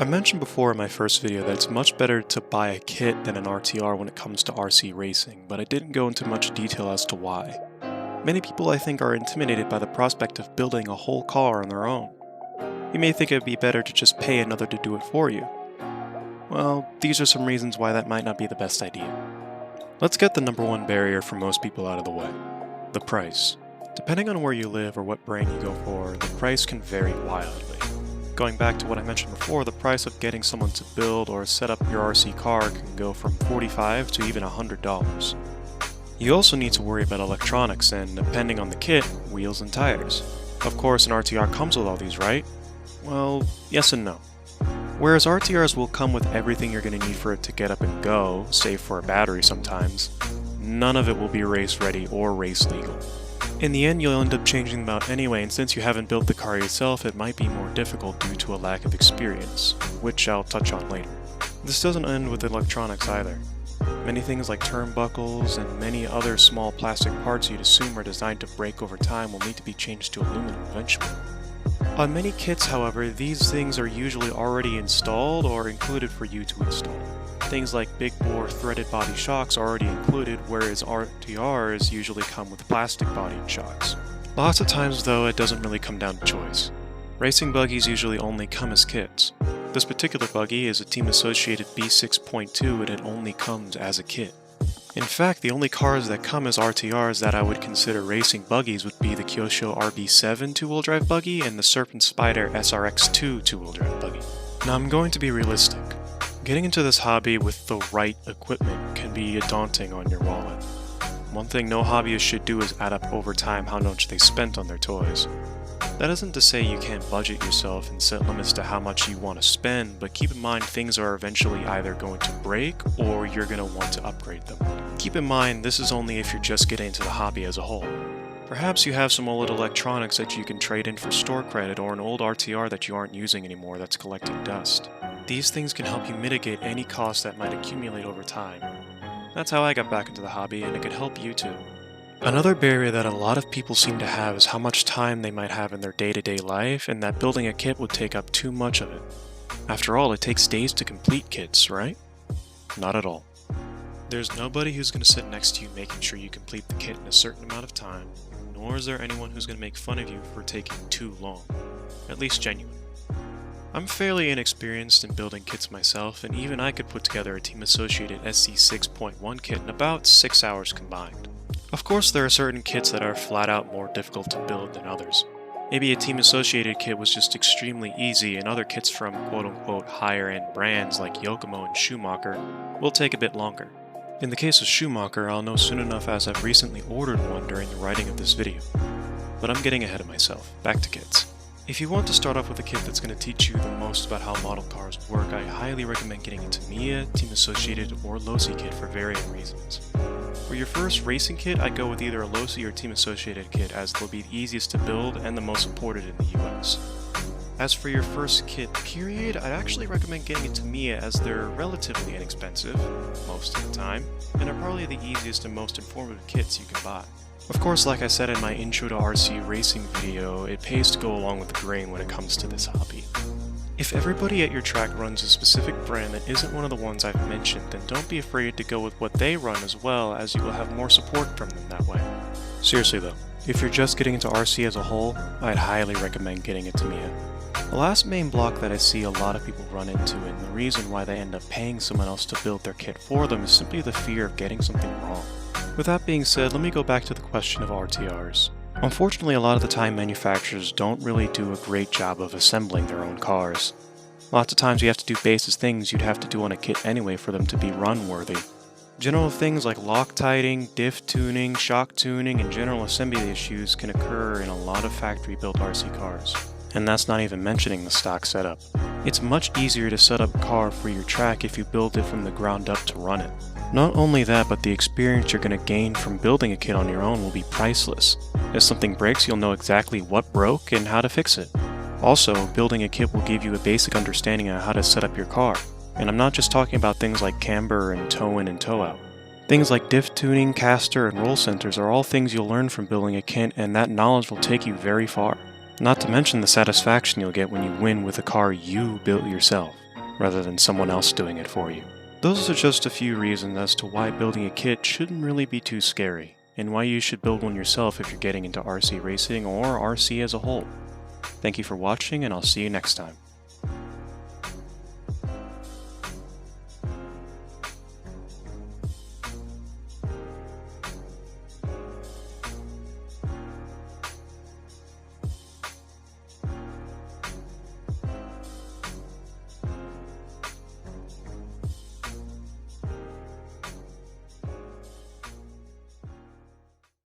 I mentioned before in my first video that it's much better to buy a kit than an RTR when it comes to RC racing, but I didn't go into much detail as to why. Many people I think are intimidated by the prospect of building a whole car on their own. You may think it would be better to just pay another to do it for you. Well, these are some reasons why that might not be the best idea. Let's get the number one barrier for most people out of the way: the price. Depending on where you live or what brand you go for, the price can vary wildly. Going back to what I mentioned before, the price of getting someone to build or set up your RC car can go from $45 to even $100. You also need to worry about electronics and, depending on the kit, wheels and tires. Of course, an RTR comes with all these, right? Well, yes and no. Whereas RTRs will come with everything you're going to need for it to get up and go, save for a battery sometimes, none of it will be race ready or race legal. In the end, you'll end up changing them out anyway, and since you haven't built the car yourself, it might be more difficult due to a lack of experience, which I'll touch on later. This doesn't end with electronics either. Many things like turnbuckles and many other small plastic parts you'd assume are designed to break over time will need to be changed to aluminum eventually. On many kits, however, these things are usually already installed or included for you to install. Things like big bore threaded body shocks are already included, whereas RTRs usually come with plastic bodied shocks. Lots of times though, it doesn't really come down to choice. Racing buggies usually only come as kits. This particular buggy is a Team Associated B6.2 and it only comes as a kit. In fact, the only cars that come as RTRs that I would consider racing buggies would be the Kyosho RB7 two-wheel drive buggy and the Serpent Spider SRX2 two-wheel drive buggy. Now I'm going to be realistic. Getting into this hobby with the right equipment can be daunting on your wallet. One thing no hobbyist should do is add up over time how much they spent on their toys. That isn't to say you can't budget yourself and set limits to how much you want to spend, but keep in mind things are eventually either going to break or you're going to want to upgrade them. Keep in mind this is only if you're just getting into the hobby as a whole. Perhaps you have some old electronics that you can trade in for store credit or an old RTR that you aren't using anymore that's collecting dust. These things can help you mitigate any costs that might accumulate over time. That's how I got back into the hobby, and it could help you too. Another barrier that a lot of people seem to have is how much time they might have in their day-to-day life, and that building a kit would take up too much of it. After all, it takes days to complete kits, right? Not at all. There's nobody who's going to sit next to you making sure you complete the kit in a certain amount of time, nor is there anyone who's going to make fun of you for taking too long. At least genuine. I'm fairly inexperienced in building kits myself, and even I could put together a Team Associated SC6.1 kit in about 6 hours combined. Of course, there are certain kits that are flat out more difficult to build than others. Maybe a Team Associated kit was just extremely easy, and other kits from quote-unquote higher-end brands like Yokomo and Schumacher will take a bit longer. In the case of Schumacher, I'll know soon enough as I've recently ordered one during the writing of this video. But I'm getting ahead of myself. Back to kits. If you want to start off with a kit that's going to teach you the most about how model cars work, I highly recommend getting a Tamiya, Team Associated, or Losi kit for varying reasons. For your first racing kit, I'd go with either a Losi or Team Associated kit as they'll be the easiest to build and the most supported in the US. As for your first kit period, I'd actually recommend getting a Tamiya as they're relatively inexpensive, most of the time, and are probably the easiest and most informative kits you can buy. Of course, like I said in my Intro to RC Racing video, it pays to go along with the grain when it comes to this hobby. If everybody at your track runs a specific brand that isn't one of the ones I've mentioned, then don't be afraid to go with what they run as well, as you will have more support from them that way. Seriously though, if you're just getting into RC as a whole, I'd highly recommend getting a Tamiya. The last main block that I see a lot of people run into, and the reason why they end up paying someone else to build their kit for them, is simply the fear of getting something wrong. With that being said, let me go back to the question of RTRs. Unfortunately, a lot of the time manufacturers don't really do a great job of assembling their own cars. Lots of times you have to do basic things you'd have to do on a kit anyway for them to be run-worthy. General things like Loctiting, diff tuning, shock tuning, and general assembly issues can occur in a lot of factory-built RC cars. And that's not even mentioning the stock setup. It's much easier to set up a car for your track if you build it from the ground up to run it. Not only that, but the experience you're going to gain from building a kit on your own will be priceless. If something breaks, you'll know exactly what broke and how to fix it. Also, building a kit will give you a basic understanding of how to set up your car. And I'm not just talking about things like camber and toe in and toe out. Things like diff tuning, caster, and roll centers are all things you'll learn from building a kit, and that knowledge will take you very far. Not to mention the satisfaction you'll get when you win with a car you built yourself. rather than someone else doing it for you. Those are just a few reasons as to why building a kit shouldn't really be too scary, and why you should build one yourself if you're getting into RC racing or RC as a whole. Thank you for watching, and I'll see you next time.